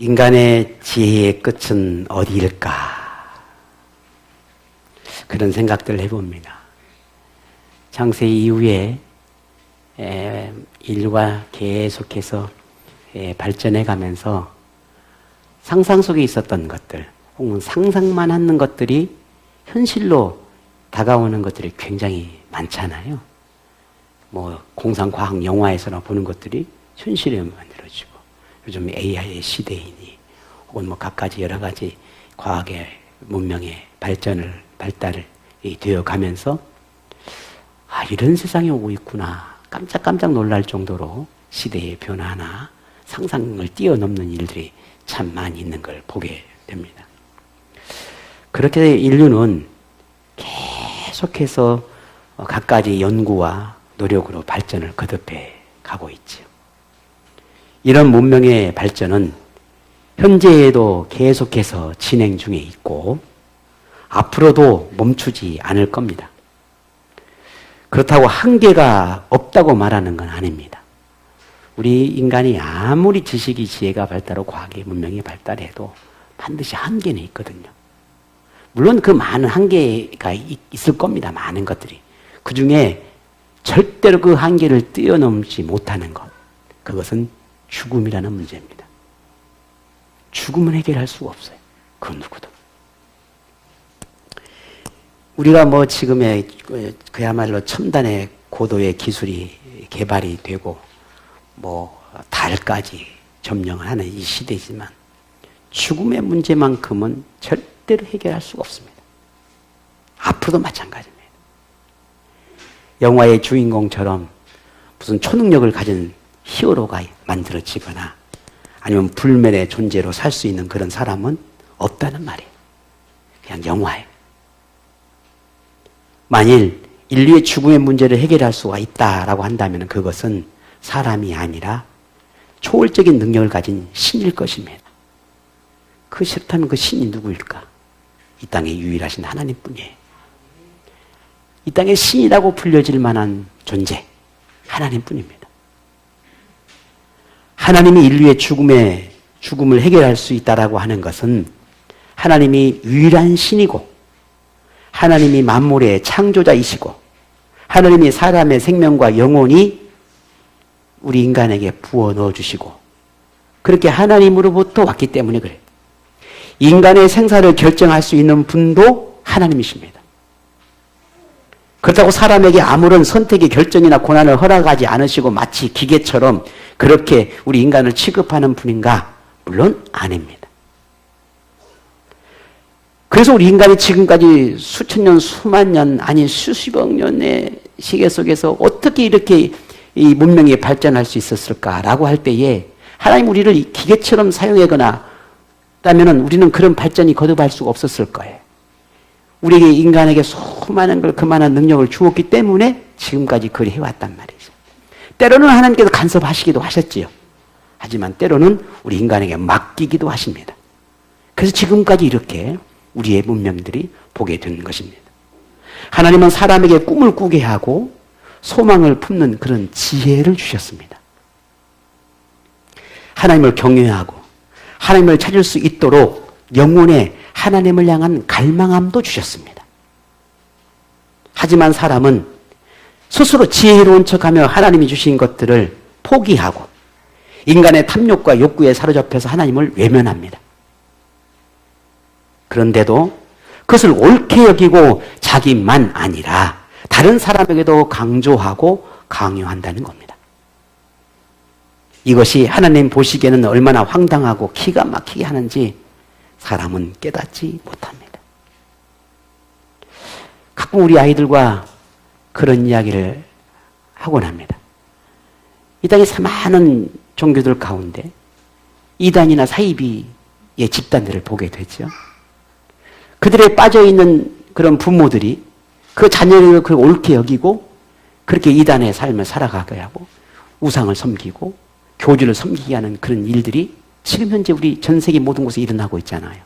인간의 지혜의 끝은 어디일까? 그런 생각들을 해봅니다. 창세 이후에 인류가 계속해서 발전해 가면서 상상 속에 있었던 것들, 혹은 상상만 하는 것들이 현실로 다가오는 것들이 굉장히 많잖아요. 뭐 공상과학 영화에서나 보는 것들이 현실에 만들어지고, 요즘 AI의 시대이니 혹은 뭐 갖가지 여러 가지 과학의 문명의 발달을 되어 가면서 이런 세상이 오고 있구나 깜짝깜짝 놀랄 정도로 시대의 변화나 상상을 뛰어넘는 일들이 참 많이 있는 걸 보게 됩니다. 그렇게 인류는 계속해서 갖가지 연구와 노력으로 발전을 거듭해 가고 있죠. 이런 문명의 발전은 현재에도 계속해서 진행 중에 있고 앞으로도 멈추지 않을 겁니다. 그렇다고 한계가 없다고 말하는 건 아닙니다. 우리 인간이 아무리 지식이 지혜가 발달하고 과학의 문명이 발달해도 반드시 한계는 있거든요. 물론 그 많은 한계가 있을 겁니다. 많은 것들이. 그 중에 절대로 그 한계를 뛰어넘지 못하는 것, 그것은 죽음이라는 문제입니다. 죽음은 해결할 수가 없어요. 그 누구도. 우리가 뭐 지금의 그야말로 첨단의 고도의 기술이 개발이 되고 뭐 달까지 점령을 하는 이 시대지만 죽음의 문제만큼은 절대로 해결할 수가 없습니다. 앞으로도 마찬가지입니다. 영화의 주인공처럼 무슨 초능력을 가진 히어로가 만들어지거나 아니면 불멸의 존재로 살 수 있는 그런 사람은 없다는 말이에요. 그냥 영화예요. 만일 인류의 죽음의 문제를 해결할 수가 있다라고 한다면 그것은 사람이 아니라 초월적인 능력을 가진 신일 것입니다. 그렇다면 그 신이 누구일까? 이 땅에 유일하신 하나님뿐이에요. 이 땅에 신이라고 불려질 만한 존재, 하나님뿐입니다. 하나님이 인류의 죽음을 해결할 수 있다라고 하는 것은 하나님이 유일한 신이고 하나님이 만물의 창조자이시고 하나님이 사람의 생명과 영혼이 우리 인간에게 부어 넣어주시고 그렇게 하나님으로부터 왔기 때문에 그래요. 인간의 생사를 결정할 수 있는 분도 하나님이십니다. 그렇다고 사람에게 아무런 선택의 결정이나 고난을 허락하지 않으시고 마치 기계처럼 그렇게 우리 인간을 취급하는 분인가? 물론 아닙니다. 그래서 우리 인간이 지금까지 수천 년, 수만 년, 아니 수십억 년의 시계 속에서 어떻게 이렇게 이 문명이 발전할 수 있었을까라고 할 때에 하나님 우리를 기계처럼 사용하거나 했다면 우리는 그런 발전이 거듭할 수가 없었을 거예요. 우리에게 인간에게 수많은 걸 그만한 능력을 주었기 때문에 지금까지 그리 해왔단 말이죠. 때로는 하나님께서 간섭하시기도 하셨지요. 하지만 때로는 우리 인간에게 맡기기도 하십니다. 그래서 지금까지 이렇게 우리의 문명들이 보게 된 것입니다. 하나님은 사람에게 꿈을 꾸게 하고 소망을 품는 그런 지혜를 주셨습니다. 하나님을 경외하고 하나님을 찾을 수 있도록 영혼에 하나님을 향한 갈망함도 주셨습니다. 하지만 사람은 스스로 지혜로운 척하며 하나님이 주신 것들을 포기하고 인간의 탐욕과 욕구에 사로잡혀서 하나님을 외면합니다. 그런데도 그것을 옳게 여기고 자기만 아니라 다른 사람에게도 강조하고 강요한다는 겁니다. 이것이 하나님 보시기에는 얼마나 황당하고 기가 막히게 하는지 사람은 깨닫지 못합니다. 가끔 우리 아이들과 그런 이야기를 하곤 합니다. 이 땅에 많은 종교들 가운데 이단이나 사이비의 집단들을 보게 되죠. 그들에 빠져있는 그런 부모들이 그 자녀를 그걸 옳게 여기고 그렇게 이단의 삶을 살아가게 하고 우상을 섬기고 교주를 섬기게 하는 그런 일들이 지금 현재 우리 전 세계 모든 곳에 일어나고 있잖아요.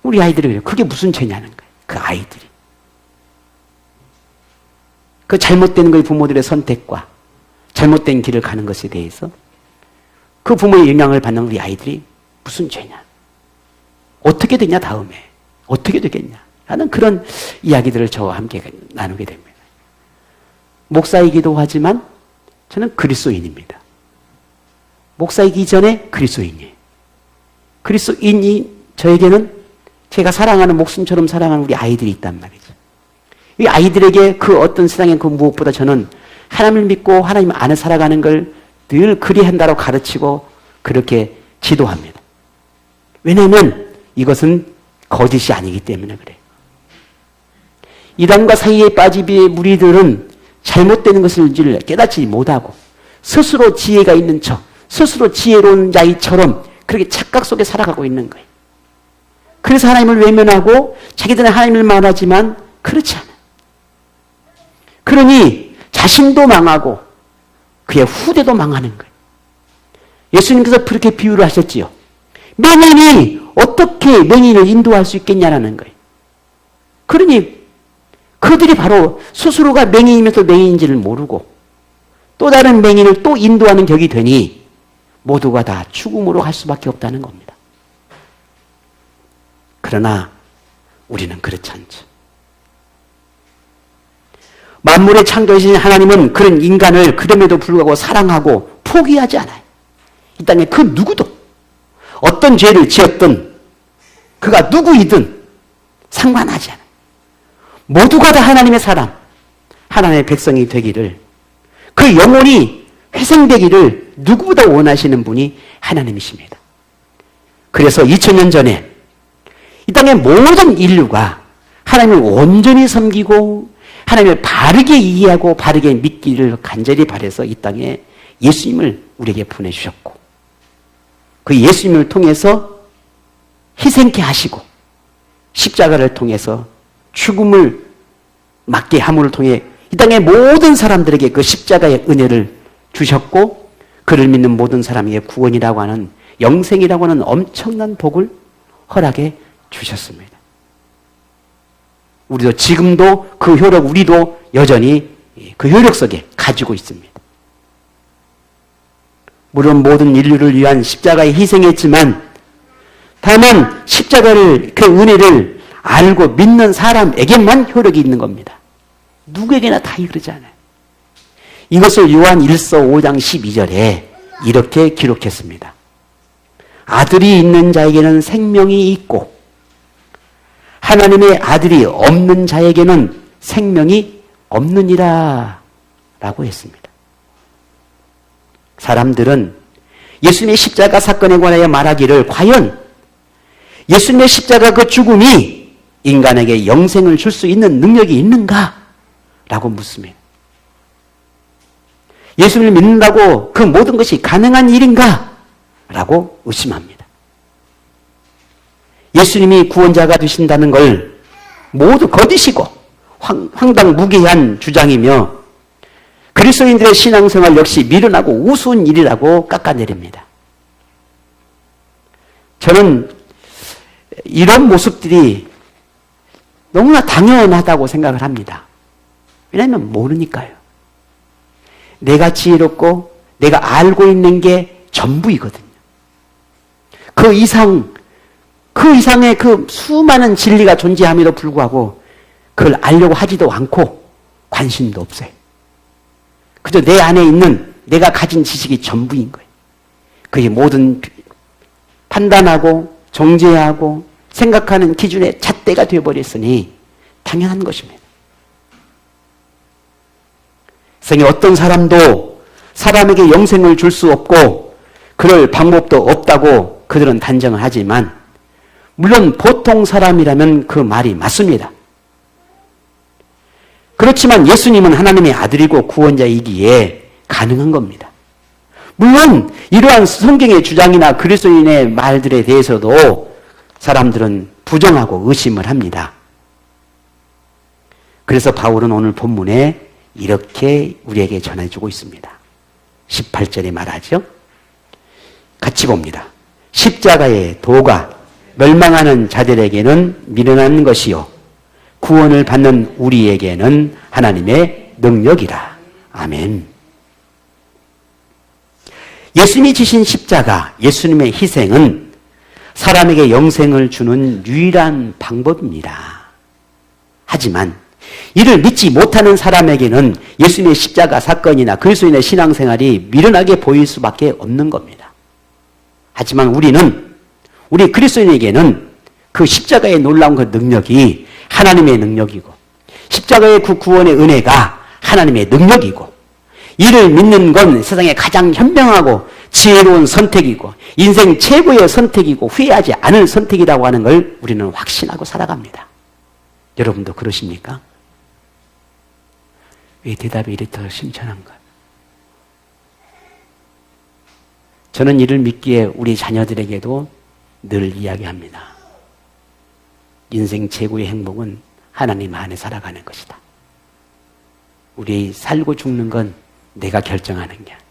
우리 아이들이 그래요. 그게 무슨 죄냐는 거예요. 그 아이들이. 그 잘못된 거의 부모들의 선택과 잘못된 길을 가는 것에 대해서 그 부모의 영향을 받는 우리 아이들이 무슨 죄냐? 어떻게 되냐 다음에? 어떻게 되겠냐? 라는 그런 이야기들을 저와 함께 나누게 됩니다. 목사이기도 하지만 저는 그리스도인입니다. 목사이기 전에 그리스도인이에요. 그리스도인이 저에게는 제가 사랑하는 목숨처럼 사랑하는 우리 아이들이 있단 말이죠. 이 아이들에게 그 어떤 세상의 그 무엇보다 저는 하나님을 믿고 하나님 안에 살아가는 걸 늘 그리해야 한다고 가르치고 그렇게 지도합니다. 왜냐하면 이것은 거짓이 아니기 때문에 그래요. 이단과 사이에 빠진 무리들은 잘못되는 것을 깨닫지 못하고 스스로 지혜가 있는 척, 스스로 지혜로운 자이처럼 그렇게 착각 속에 살아가고 있는 거예요. 그래서 하나님을 외면하고 자기들은 하나님을 말하지만 그렇지 않아요. 그러니 자신도 망하고 그의 후대도 망하는 거예요. 예수님께서 그렇게 비유를 하셨지요. 맹인이 어떻게 맹인을 인도할 수 있겠냐라는 거예요. 그러니 그들이 바로 스스로가 맹인이면서 맹인인지를 모르고 또 다른 맹인을 또 인도하는 격이 되니 모두가 다 죽음으로 갈 수밖에 없다는 겁니다. 그러나 우리는 그렇지 않죠. 만물의 창조이신 하나님은 그런 인간을 그럼에도 불구하고 사랑하고 포기하지 않아요. 이 땅에 그 누구도 어떤 죄를 지었든 그가 누구이든 상관하지 않아요. 모두가 다 하나님의 사람, 하나님의 백성이 되기를, 그 영혼이 회생되기를 누구보다 원하시는 분이 하나님이십니다. 그래서 2000년 전에 이 땅의 모든 인류가 하나님을 온전히 섬기고 하나님을 바르게 이해하고 바르게 믿기를 간절히 바라서 이 땅에 예수님을 우리에게 보내주셨고 그 예수님을 통해서 희생케 하시고 십자가를 통해서 죽음을 맞게 함을 통해 이 땅의 모든 사람들에게 그 십자가의 은혜를 주셨고 그를 믿는 모든 사람에게 구원이라고 하는 영생이라고 하는 엄청난 복을 허락해 주셨습니다. 우리도 지금도 그 효력, 우리도 여전히 그 효력 속에 가지고 있습니다. 물론 모든 인류를 위한 십자가에 희생했지만 다만 십자가를, 그 은혜를 알고 믿는 사람에게만 효력이 있는 겁니다. 누구에게나 다 그러지 않아요. 이것을 요한 1서 5장 12절에 이렇게 기록했습니다. 아들이 있는 자에게는 생명이 있고 하나님의 아들이 없는 자에게는 생명이 없느니라 라고 했습니다. 사람들은 예수님의 십자가 사건에 관하여 말하기를 과연 예수님의 십자가 그 죽음이 인간에게 영생을 줄 수 있는 능력이 있는가? 라고 묻습니다. 예수님을 믿는다고 그 모든 것이 가능한 일인가? 라고 의심합니다. 예수님이 구원자가 되신다는 걸 모두 거두시고 황당무계한 주장이며 그리스도인들의 신앙생활 역시 미련하고 우스운 일이라고 깎아내립니다. 저는 이런 모습들이 너무나 당연하다고 생각을 합니다. 왜냐하면 모르니까요. 내가 지혜롭고 내가 알고 있는 게 전부이거든요. 그 이상의 그 수많은 진리가 존재함에도 불구하고 그걸 알려고 하지도 않고 관심도 없어요. 그저 내 안에 있는 내가 가진 지식이 전부인 거예요. 그게 모든 판단하고 정죄하고 생각하는 기준의 잣대가 되어버렸으니 당연한 것입니다. 세상에 어떤 사람도 사람에게 영생을 줄 수 없고 그럴 방법도 없다고 그들은 단정을 하지만 물론 보통 사람이라면 그 말이 맞습니다. 그렇지만 예수님은 하나님의 아들이고 구원자이기에 가능한 겁니다. 물론 이러한 성경의 주장이나 그리스도인의 말들에 대해서도 사람들은 부정하고 의심을 합니다. 그래서 바울은 오늘 본문에 이렇게 우리에게 전해주고 있습니다. 18절에 말하죠. 같이 봅니다. 십자가의 도가 멸망하는 자들에게는 미련한 것이요 구원을 받는 우리에게는 하나님의 능력이라. 아멘. 예수님이 지신 십자가, 예수님의 희생은 사람에게 영생을 주는 유일한 방법입니다. 하지만 이를 믿지 못하는 사람에게는 예수님의 십자가 사건이나 그리스도인의 신앙생활이 미련하게 보일 수밖에 없는 겁니다. 하지만 우리 그리스도인에게는 그 십자가의 놀라운 그 능력이 하나님의 능력이고, 십자가의 그 구원의 은혜가 하나님의 능력이고, 이를 믿는 건 세상에 가장 현명하고 지혜로운 선택이고 인생 최고의 선택이고 후회하지 않을 선택이라고 하는 걸 우리는 확신하고 살아갑니다. 여러분도 그러십니까? 왜 대답이 이렇게 더 심천한가? 저는 이를 믿기에 우리 자녀들에게도 늘 이야기합니다. 인생 최고의 행복은 하나님 안에 살아가는 것이다. 우리 살고 죽는 건 내가 결정하는 게 아니야.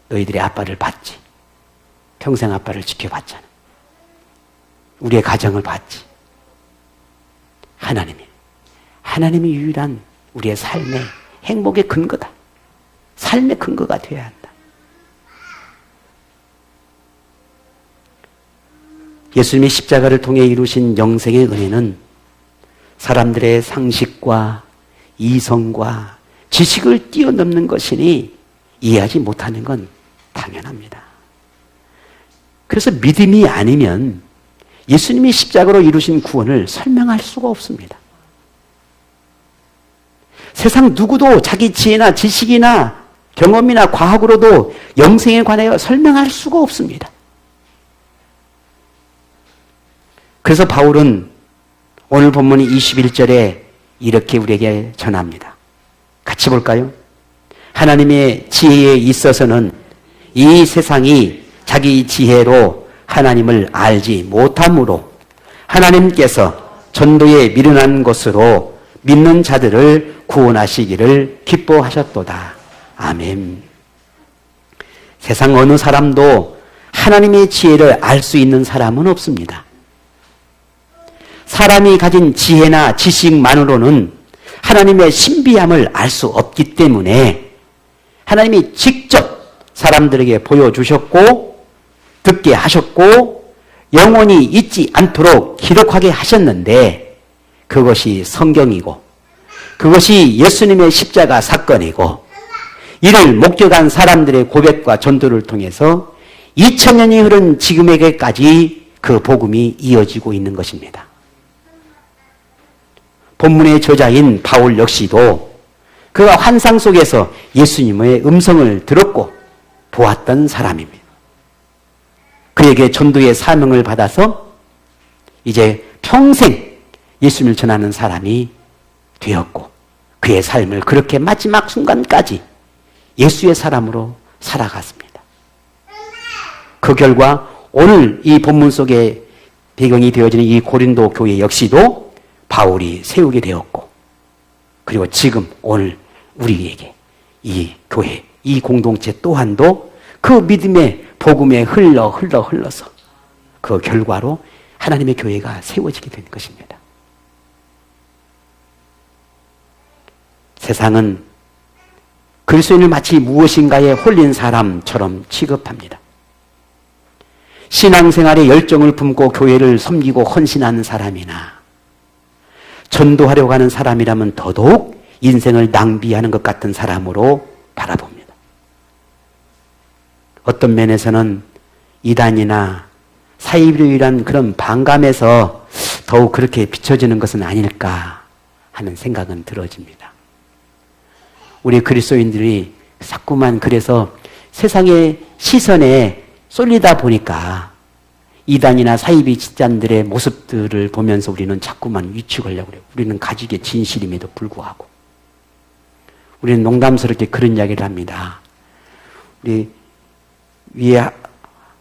너희들의 아빠를 봤지. 평생 아빠를 지켜봤잖아. 우리의 가정을 봤지. 하나님이 유일한 우리의 삶의 행복의 근거다. 삶의 근거가 되어야 한다. 예수님이 십자가를 통해 이루신 영생의 은혜는 사람들의 상식과 이성과 지식을 뛰어넘는 것이니 이해하지 못하는 건 당연합니다. 그래서 믿음이 아니면 예수님이 십자가로 이루신 구원을 설명할 수가 없습니다. 세상 누구도 자기 지혜나 지식이나 경험이나 과학으로도 영생에 관하여 설명할 수가 없습니다. 그래서 바울은 오늘 본문 21절에 이렇게 우리에게 전합니다. 같이 볼까요? 하나님의 지혜에 있어서는 이 세상이 자기 지혜로 하나님을 알지 못함으로 하나님께서 전도에 미련한 것으로 믿는 자들을 구원하시기를 기뻐하셨도다. 아멘. 세상 어느 사람도 하나님의 지혜를 알 수 있는 사람은 없습니다. 사람이 가진 지혜나 지식만으로는 하나님의 신비함을 알 수 없기 때문에 하나님이 직접 사람들에게 보여주셨고 듣게 하셨고 영원히 잊지 않도록 기록하게 하셨는데 그것이 성경이고 그것이 예수님의 십자가 사건이고 이를 목격한 사람들의 고백과 전도를 통해서 2000년이 흐른 지금에게까지 그 복음이 이어지고 있는 것입니다. 본문의 저자인 바울 역시도 그가 환상 속에서 예수님의 음성을 들었고 보았던 사람입니다. 그에게 전도의 사명을 받아서 이제 평생 예수님을 전하는 사람이 되었고 그의 삶을 그렇게 마지막 순간까지 예수의 사람으로 살아갔습니다. 그 결과 오늘 이 본문 속에 배경이 되어지는 이 고린도 교회 역시도 바울이 세우게 되었고 그리고 지금 오늘 우리에게 이 교회, 이 공동체 또한도 그 믿음의 복음에 흘러서 그 결과로 하나님의 교회가 세워지게 된 것입니다. 세상은 그리스도인을 마치 무엇인가에 홀린 사람처럼 취급합니다. 신앙생활에 열정을 품고 교회를 섬기고 헌신하는 사람이나 전도하려고 하는 사람이라면 더더욱 인생을 낭비하는 것 같은 사람으로 바라봅니다. 어떤 면에서는 이단이나 사이비류일한 그런 반감에서 더욱 그렇게 비춰지는 것은 아닐까 하는 생각은 들어집니다. 우리 그리스도인들이 자꾸만 그래서 세상의 시선에 쏠리다 보니까 이단이나 사이비 집단들의 모습들을 보면서 우리는 자꾸만 위축하려고 그래요. 우리는 가지게 진실임에도 불구하고. 우리는 농담스럽게 그런 이야기를 합니다. 우리 위에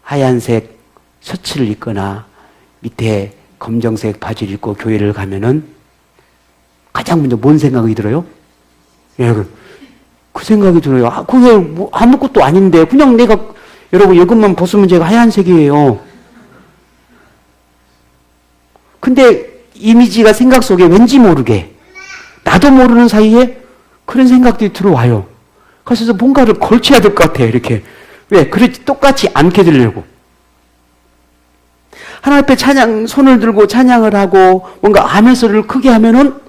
하얀색 셔츠를 입거나 밑에 검정색 바지를 입고 교회를 가면은 가장 먼저 뭔 생각이 들어요? 예, 그 생각이 들어요. 그게 뭐 아무것도 아닌데 그냥 내가 여러분 이것만 벗으면 제가 하얀색이에요. 근데 이미지가 생각 속에 왠지 모르게 나도 모르는 사이에 그런 생각들이 들어와요. 가서 뭔가를 걸쳐야 될 것 같아요. 이렇게. 왜? 그렇지 똑같이 않게 되려고. 하나님 앞에 손을 들고 찬양을 하고 뭔가 아멘 소리를 크게 하면은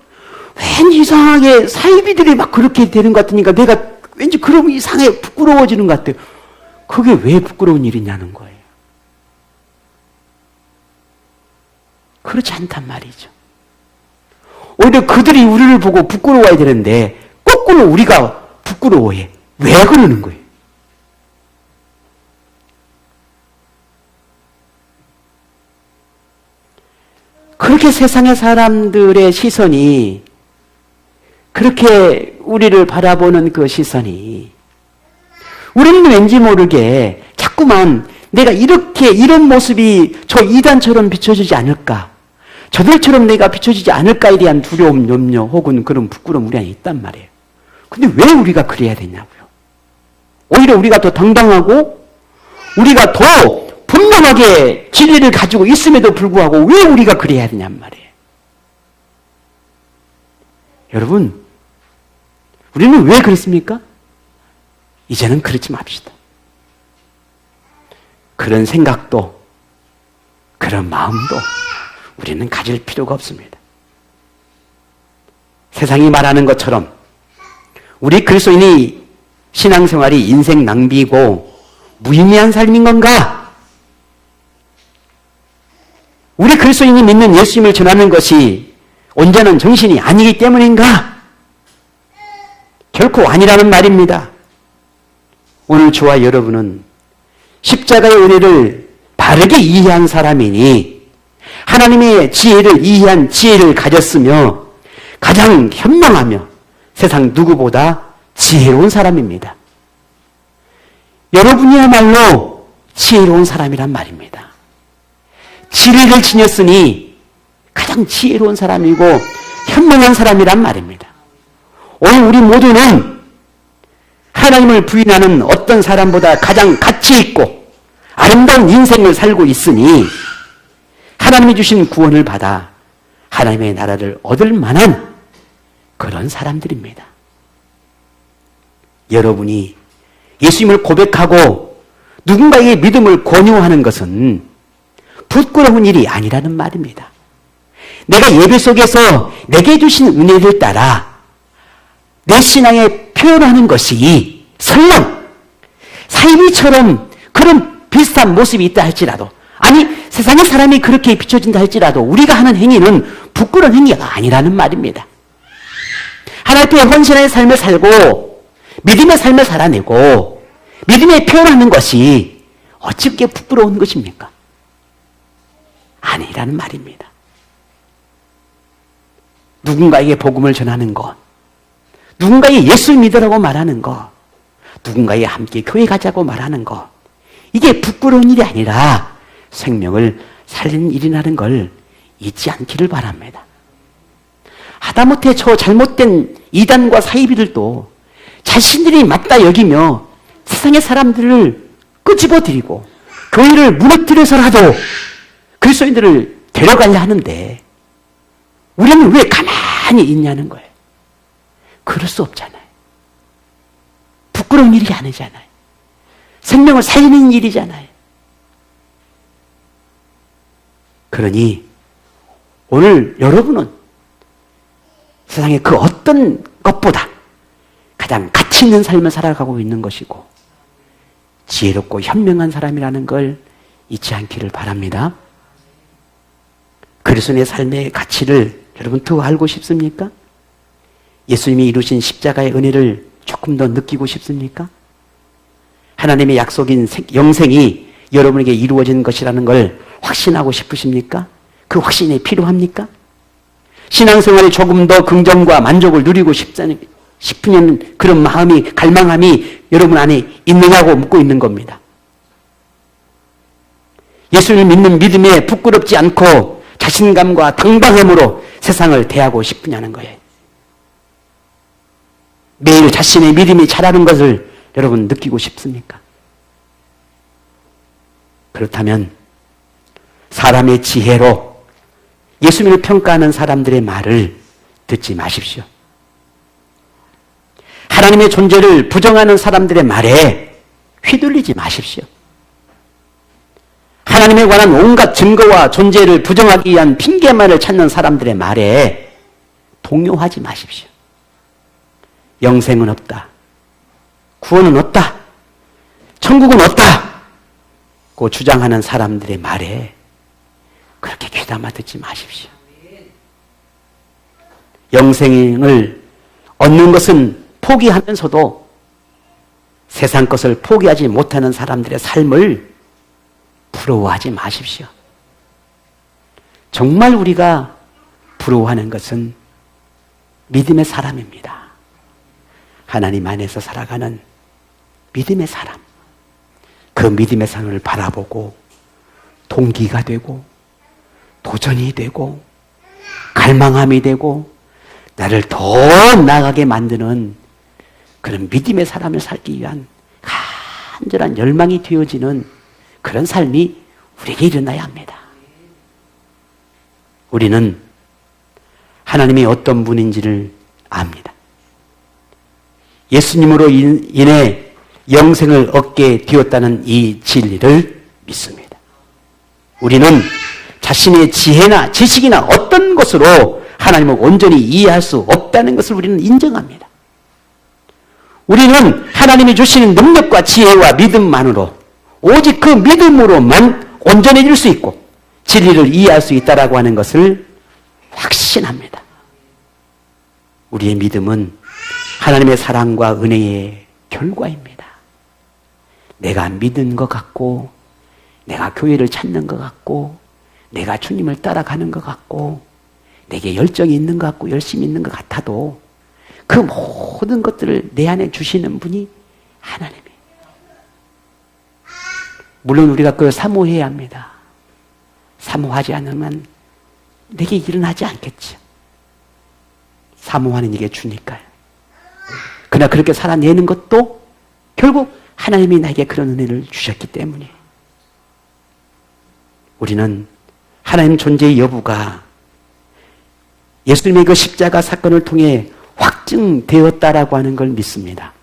왠지 이상하게 사이비들이 막 그렇게 되는 것 같으니까 내가 왠지 그럼 이상하게 부끄러워지는 것 같아요. 그게 왜 부끄러운 일이냐는 거예요. 그렇지 않단 말이죠. 오히려 그들이 우리를 보고 부끄러워야 되는데 거꾸로 우리가 부끄러워해. 왜 그러는 거예요? 그렇게 세상의 사람들의 시선이 그렇게 우리를 바라보는 그 시선이 우리는 왠지 모르게 자꾸만 내가 이런 모습이 저 이단처럼 비춰지지 않을까, 저들처럼 내가 비춰지지 않을까에 대한 두려움, 염려 혹은 그런 부끄러움 우리 안에 있단 말이에요. 근데 왜 우리가 그래야 되냐고요. 오히려 우리가 더 당당하고 우리가 더 분명하게 진리를 가지고 있음에도 불구하고 왜 우리가 그래야 되냔 말이에요. 여러분, 우리는 왜 그랬습니까? 이제는 그러지 맙시다. 그런 생각도 그런 마음도 우리는 가질 필요가 없습니다. 세상이 말하는 것처럼 우리 그리스도인이 신앙생활이 인생 낭비고 무의미한 삶인 건가? 우리 그리스도인이 믿는 예수님을 전하는 것이 온전한 정신이 아니기 때문인가? 결코 아니라는 말입니다. 오늘 저와 여러분은 십자가의 은혜를 바르게 이해한 사람이니 하나님의 지혜를 이해한 지혜를 가졌으며 가장 현명하며 세상 누구보다 지혜로운 사람입니다. 여러분이야말로 지혜로운 사람이란 말입니다. 지혜를 지녔으니 가장 지혜로운 사람이고 현명한 사람이란 말입니다. 오늘 우리 모두는 하나님을 부인하는 어떤 사람보다 가장 가치 있고 아름다운 인생을 살고 있으니 하나님이 주신 구원을 받아 하나님의 나라를 얻을 만한 그런 사람들입니다. 여러분이 예수님을 고백하고 누군가에게 믿음을 권유하는 것은 부끄러운 일이 아니라는 말입니다. 내가 예배 속에서 내게 주신 은혜를 따라 내 신앙에 표현하는 것이 설령 사이비처럼 그런 비슷한 모습이 있다 할지라도, 아니 세상의 사람이 그렇게 비춰진다 할지라도 우리가 하는 행위는 부끄러운 행위가 아니라는 말입니다. 하나님 앞에 헌신의 삶을 살고 믿음의 삶을 살아내고 믿음에 표현하는 것이 어찌 그렇게 부끄러운 것입니까? 아니라는 말입니다. 누군가에게 복음을 전하는 것, 누군가에게 예수 믿으라고 말하는 것, 누군가에게 함께 교회 가자고 말하는 것, 이게 부끄러운 일이 아니라 생명을 살리는 일이라는 걸 잊지 않기를 바랍니다. 하다못해 저 잘못된 이단과 사이비들도 자신들이 맞다 여기며 세상의 사람들을 끄집어들이고 교회를 무너뜨려서라도 그리스도인들을 데려가려 하는데 우리는 왜 가만히 있냐는 거예요. 그럴 수 없잖아요. 부끄러운 일이 아니잖아요. 생명을 살리는 일이잖아요. 그러니 오늘 여러분은 세상의 그 어떤 것보다 가장 가치 있는 삶을 살아가고 있는 것이고 지혜롭고 현명한 사람이라는 걸 잊지 않기를 바랍니다. 그리스도의 삶의 가치를 여러분 더 알고 싶습니까? 예수님이 이루신 십자가의 은혜를 조금 더 느끼고 싶습니까? 하나님의 약속인 영생이 여러분에게 이루어진 것이라는 걸 확신하고 싶으십니까? 그 확신이 필요합니까? 신앙생활에 조금 더 긍정과 만족을 누리고 싶으면 그런 마음이, 갈망함이 여러분 안에 있느냐고 묻고 있는 겁니다. 예수를 믿는 믿음에 부끄럽지 않고 자신감과 당당함으로 세상을 대하고 싶으냐는 거예요. 매일 자신의 믿음이 자라는 것을 여러분 느끼고 싶습니까? 그렇다면 사람의 지혜로 예수님을 평가하는 사람들의 말을 듣지 마십시오. 하나님의 존재를 부정하는 사람들의 말에 휘둘리지 마십시오. 하나님에 관한 온갖 증거와 존재를 부정하기 위한 핑계만을 찾는 사람들의 말에 동요하지 마십시오. 영생은 없다. 구원은 없다. 천국은 없다. 고 주장하는 사람들의 말에 그렇게 귀담아 듣지 마십시오. 영생을 얻는 것은 포기하면서도 세상 것을 포기하지 못하는 사람들의 삶을 부러워하지 마십시오. 정말 우리가 부러워하는 것은 믿음의 사람입니다. 하나님 안에서 살아가는 믿음의 사람. 그 믿음의 사람을 바라보고 동기가 되고 도전이 되고 갈망함이 되고 나를 더 나아가게 만드는 그런 믿음의 사람을 살기 위한 간절한 열망이 되어지는 그런 삶이 우리에게 일어나야 합니다. 우리는 하나님이 어떤 분인지를 압니다. 예수님으로 인해 영생을 얻게 되었다는 이 진리를 믿습니다. 우리는 자신의 지혜나 지식이나 어떤 것으로 하나님을 온전히 이해할 수 없다는 것을 우리는 인정합니다. 우리는 하나님이 주시는 능력과 지혜와 믿음만으로 오직 그 믿음으로만 온전해질 수 있고 진리를 이해할 수 있다라고 하는 것을 확신합니다. 우리의 믿음은 하나님의 사랑과 은혜의 결과입니다. 내가 믿는 것 같고 내가 교회를 찾는 것 같고 내가 주님을 따라가는 것 같고 내게 열정이 있는 것 같고 열심히 있는 것 같아도 그 모든 것들을 내 안에 주시는 분이 하나님이에요. 물론 우리가 그걸 사모해야 합니다. 사모하지 않으면 내게 일어나지 않겠죠. 사모하는 이게 주니까요. 그러나 그렇게 살아내는 것도 결국 하나님이 나에게 그런 은혜를 주셨기 때문이에요. 우리는 하나님 존재의 여부가 예수님의 그 십자가 사건을 통해 확증되었다라고 하는 걸 믿습니다.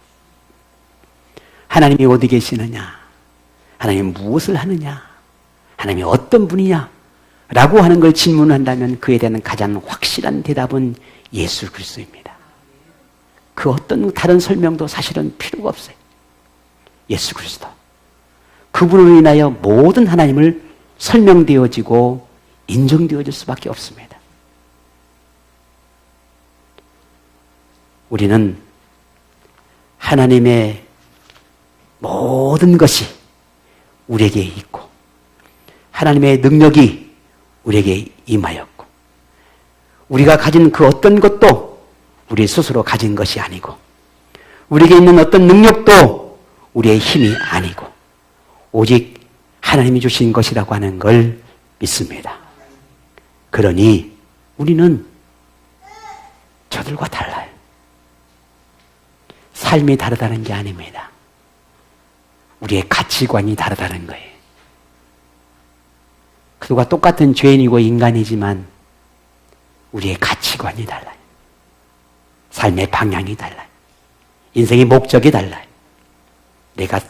하나님이 어디 계시느냐? 하나님이 무엇을 하느냐? 하나님이 어떤 분이냐? 라고 하는 걸 질문한다면 그에 대한 가장 확실한 대답은 예수 그리스도입니다. 그 어떤 다른 설명도 사실은 필요가 없어요. 예수 그리스도. 그분으로 인하여 모든 하나님을 설명되어지고 인정되어질 수밖에 없습니다. 우리는 하나님의 모든 것이 우리에게 있고 하나님의 능력이 우리에게 임하였고 우리가 가진 그 어떤 것도 우리 스스로 가진 것이 아니고 우리에게 있는 어떤 능력도 우리의 힘이 아니고 오직 하나님이 주신 것이라고 하는 걸 믿습니다. 그러니 우리는 저들과 달라요. 삶이 다르다는 게 아닙니다. 우리의 가치관이 다르다는 거예요. 그들과 똑같은 죄인이고 인간이지만 우리의 가치관이 달라요. 삶의 방향이 달라요. 인생의 목적이 달라요. 내가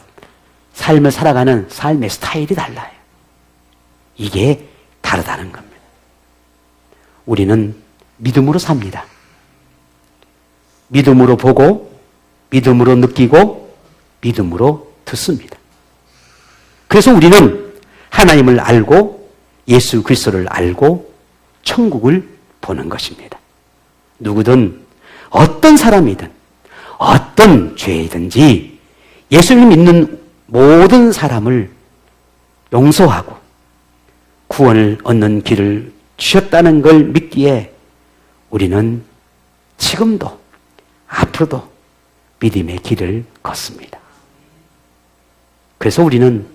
삶을 살아가는 삶의 스타일이 달라요. 이게 다르다는 겁니다. 우리는 믿음으로 삽니다. 믿음으로 보고 믿음으로 느끼고 믿음으로 듣습니다. 그래서 우리는 하나님을 알고 예수 그리스도를 알고 천국을 보는 것입니다. 누구든 어떤 사람이든 어떤 죄이든지 예수를 믿는 모든 사람을 용서하고 구원을 얻는 길을 주셨다는 걸 믿기에 우리는 지금도 앞으로도 믿음의 길을 걷습니다. 그래서 우리는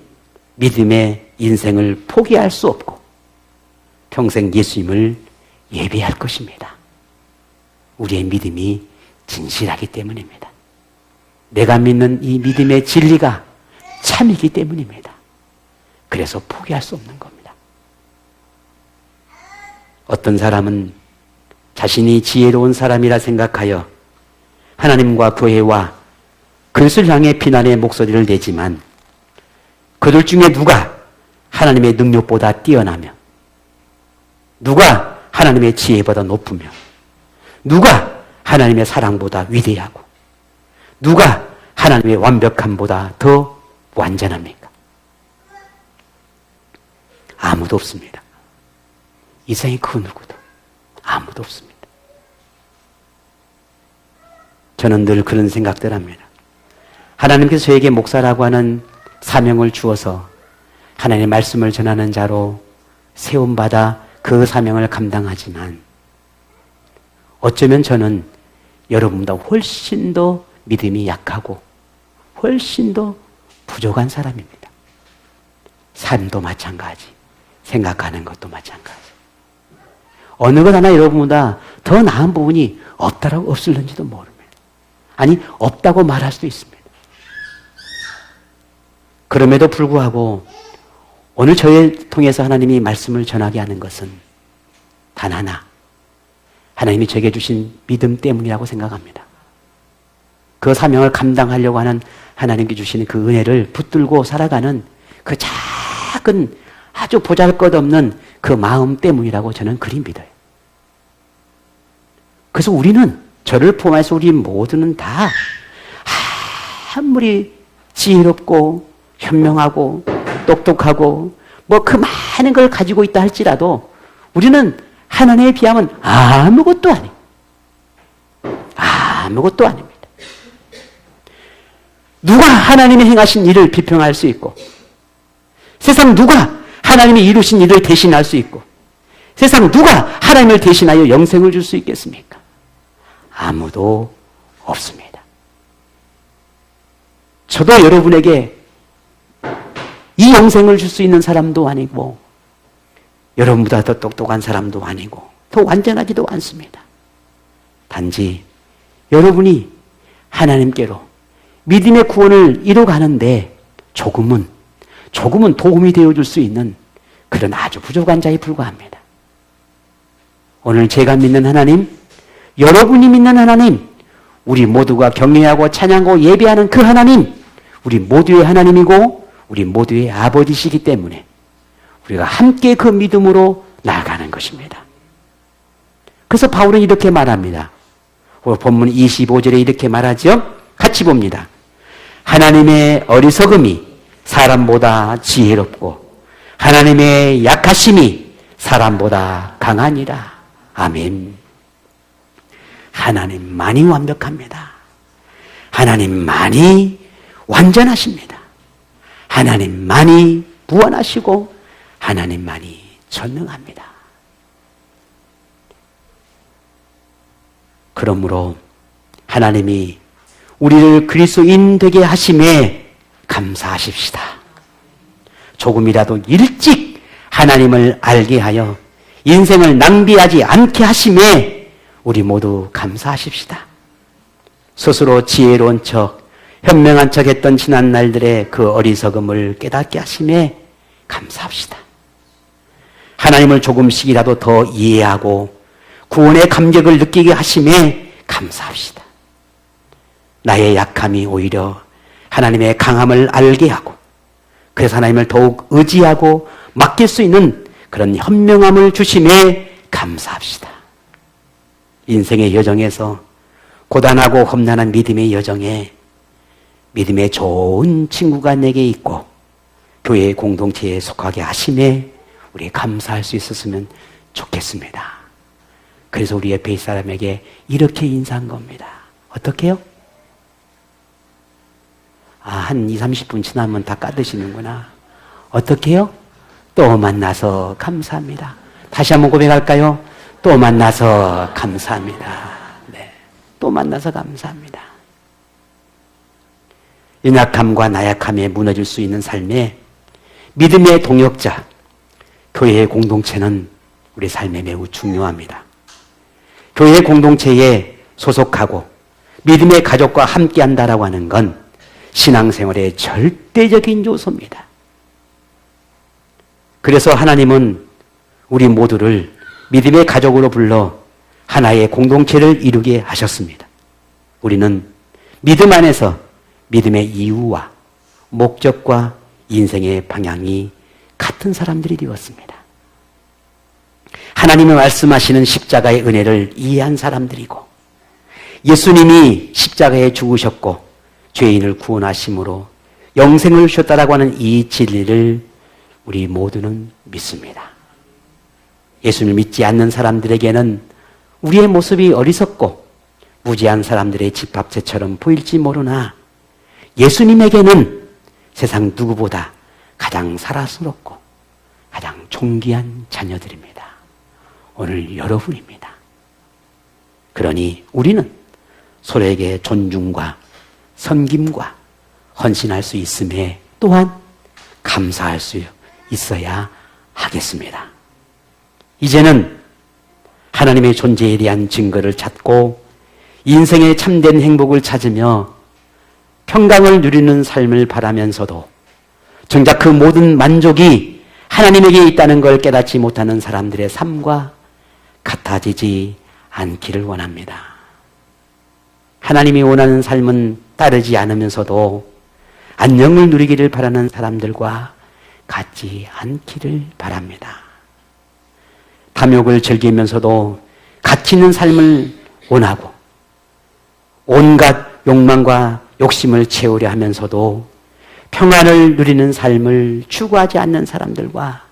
믿음의 인생을 포기할 수 없고 평생 예수님을 예배할 것입니다. 우리의 믿음이 진실하기 때문입니다. 내가 믿는 이 믿음의 진리가 참이기 때문입니다. 그래서 포기할 수 없는 겁니다. 어떤 사람은 자신이 지혜로운 사람이라 생각하여 하나님과 교회와 그것을 향해 비난의 목소리를 내지만 그들 중에 누가 하나님의 능력보다 뛰어나며 누가 하나님의 지혜보다 높으며 누가 하나님의 사랑보다 위대하고 누가 하나님의 완벽함보다 더 완전합니까? 아무도 없습니다. 이 세상에 그 누구도 아무도 없습니다. 저는 늘 그런 생각들 합니다. 하나님께서 저에게 목사라고 하는 사명을 주어서 하나님의 말씀을 전하는 자로 세움받아 그 사명을 감당하지만 어쩌면 저는 여러분보다 훨씬 더 믿음이 약하고 훨씬 더 부족한 사람입니다. 삶도 마찬가지, 생각하는 것도 마찬가지. 어느 것 하나 여러분보다 더 나은 부분이 없다라고 없을는지도 모릅니다. 아니, 없다고 말할 수도 있습니다. 그럼에도 불구하고 오늘 저를 통해서 하나님이 말씀을 전하게 하는 것은 단 하나, 하나님이 저에게 주신 믿음 때문이라고 생각합니다. 그 사명을 감당하려고 하는 하나님께 주시는 그 은혜를 붙들고 살아가는 그 작은 아주 보잘것없는 그 마음 때문이라고 저는 그리 믿어요. 그래서 우리는, 저를 포함해서 우리 모두는 다 아무리 지혜롭고 현명하고 똑똑하고 뭐 그 많은 걸 가지고 있다 할지라도 우리는 하나님에 비하면 아무것도 아니에요. 아무것도 아닙니다. 누가 하나님이 행하신 일을 비평할 수 있고 세상 누가 하나님이 이루신 일을 대신할 수 있고 세상 누가 하나님을 대신하여 영생을 줄 수 있겠습니까? 아무도 없습니다. 저도 여러분에게 이 영생을 줄 수 있는 사람도 아니고 여러분보다 더 똑똑한 사람도 아니고 더 완전하지도 않습니다. 단지 여러분이 하나님께로 믿음의 구원을 이뤄가는데 조금은 도움이 되어줄 수 있는 그런 아주 부족한 자에 불과합니다. 오늘 제가 믿는 하나님, 여러분이 믿는 하나님, 우리 모두가 경외하고 찬양하고 예배하는 그 하나님, 우리 모두의 하나님이고 우리 모두의 아버지시기 때문에 우리가 함께 그 믿음으로 나아가는 것입니다. 그래서 바울은 이렇게 말합니다. 본문 25절에 이렇게 말하죠. 같이 봅니다. 하나님의 어리석음이 사람보다 지혜롭고 하나님의 약하심이 사람보다 강하니라. 아멘. 하나님만이 완벽합니다. 하나님만이 완전하십니다. 하나님만이 무한하시고 하나님만이 전능합니다. 그러므로 하나님이 우리를 그리스도인 되게 하심에 감사하십시다. 조금이라도 일찍 하나님을 알게 하여 인생을 낭비하지 않게 하심에 우리 모두 감사하십시다. 스스로 지혜로운 척, 현명한 척 했던 지난 날들의 그 어리석음을 깨닫게 하심에 감사합시다. 하나님을 조금씩이라도 더 이해하고 구원의 감격을 느끼게 하심에 감사합시다. 나의 약함이 오히려 하나님의 강함을 알게 하고 그래서 하나님을 더욱 의지하고 맡길 수 있는 그런 현명함을 주심에 감사합시다. 인생의 여정에서 고단하고 험난한 믿음의 여정에 믿음의 좋은 친구가 내게 있고 교회 공동체에 속하게 하심에 우리 감사할 수 있었으면 좋겠습니다. 그래서 우리 옆에 있는 사람에게 이렇게 인사한 겁니다. 어떻게 해요? 한 20, 30분 지나면 다 까드시는구나. 어떻게 해요? 또 만나서 감사합니다. 다시 한번 고백할까요? 또 만나서 감사합니다. 네, 또 만나서 감사합니다. 연약함과 나약함에 무너질 수 있는 삶에 믿음의 동역자, 교회의 공동체는 우리 삶에 매우 중요합니다. 교회 공동체에 소속하고 믿음의 가족과 함께한다라고 하는 건 신앙생활의 절대적인 요소입니다. 그래서 하나님은 우리 모두를 믿음의 가족으로 불러 하나의 공동체를 이루게 하셨습니다. 우리는 믿음 안에서 믿음의 이유와 목적과 인생의 방향이 같은 사람들이 되었습니다. 하나님이 말씀하시는 십자가의 은혜를 이해한 사람들이고 예수님이 십자가에 죽으셨고 죄인을 구원하심으로 영생을 주셨다라고 하는 이 진리를 우리 모두는 믿습니다. 예수님을 믿지 않는 사람들에게는 우리의 모습이 어리석고 무지한 사람들의 집합체처럼 보일지 모르나 예수님에게는 세상 누구보다 가장 사랑스럽고 가장 존귀한 자녀들입니다. 오늘 여러분입니다. 그러니 우리는 서로에게 존중과 섬김과 헌신할 수 있음에 또한 감사할 수 있어야 하겠습니다. 이제는 하나님의 존재에 대한 증거를 찾고 인생의 참된 행복을 찾으며 평강을 누리는 삶을 바라면서도 정작 그 모든 만족이 하나님에게 있다는 걸 깨닫지 못하는 사람들의 삶과 같아지지 않기를 원합니다. 하나님이 원하는 삶은 따르지 않으면서도 안녕을 누리기를 바라는 사람들과 같지 않기를 바랍니다. 탐욕을 즐기면서도 가치 있는 삶을 원하고 온갖 욕망과 욕심을 채우려 하면서도 평안을 누리는 삶을 추구하지 않는 사람들과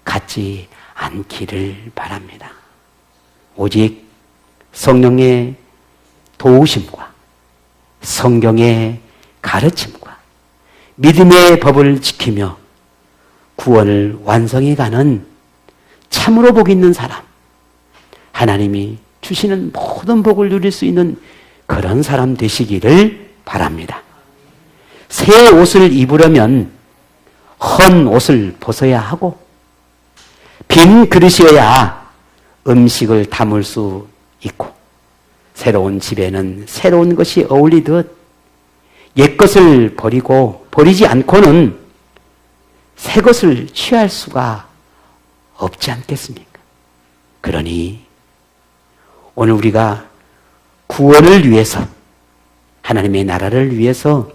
같지 않기를 바랍니다. 오직 성령의 도우심과 성경의 가르침과 믿음의 법을 지키며 구원을 완성해가는 참으로 복 있는 사람, 하나님이 주시는 모든 복을 누릴 수 있는 그런 사람 되시기를 바랍니다. 새 옷을 입으려면 헌 옷을 벗어야 하고 빈 그릇이어야 음식을 담을 수 있고 새로운 집에는 새로운 것이 어울리듯 옛것을 버리고 버리지 않고는 새 것을 취할 수가 없지 않겠습니까? 그러니 오늘 우리가 구원을 위해서 하나님의 나라를 위해서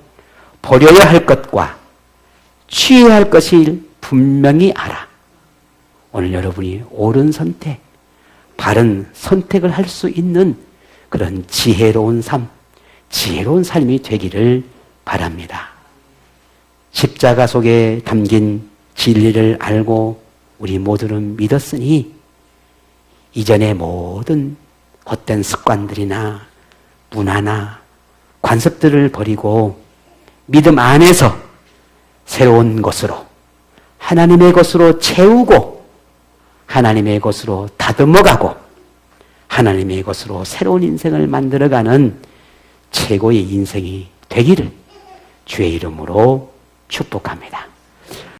버려야 할 것과 취해야 할 것을 분명히 알아. 오늘 여러분이 옳은 선택, 바른 선택을 할 수 있는 그런 지혜로운 삶, 지혜로운 삶이 되기를 바랍니다. 십자가 속에 담긴 진리를 알고 우리 모두는 믿었으니 이전의 모든 헛된 습관들이나 문화나 관습들을 버리고 믿음 안에서 새로운 것으로 하나님의 것으로 채우고 하나님의 것으로 다듬어가고 하나님의 것으로 새로운 인생을 만들어가는 최고의 인생이 되기를 주의 이름으로 축복합니다.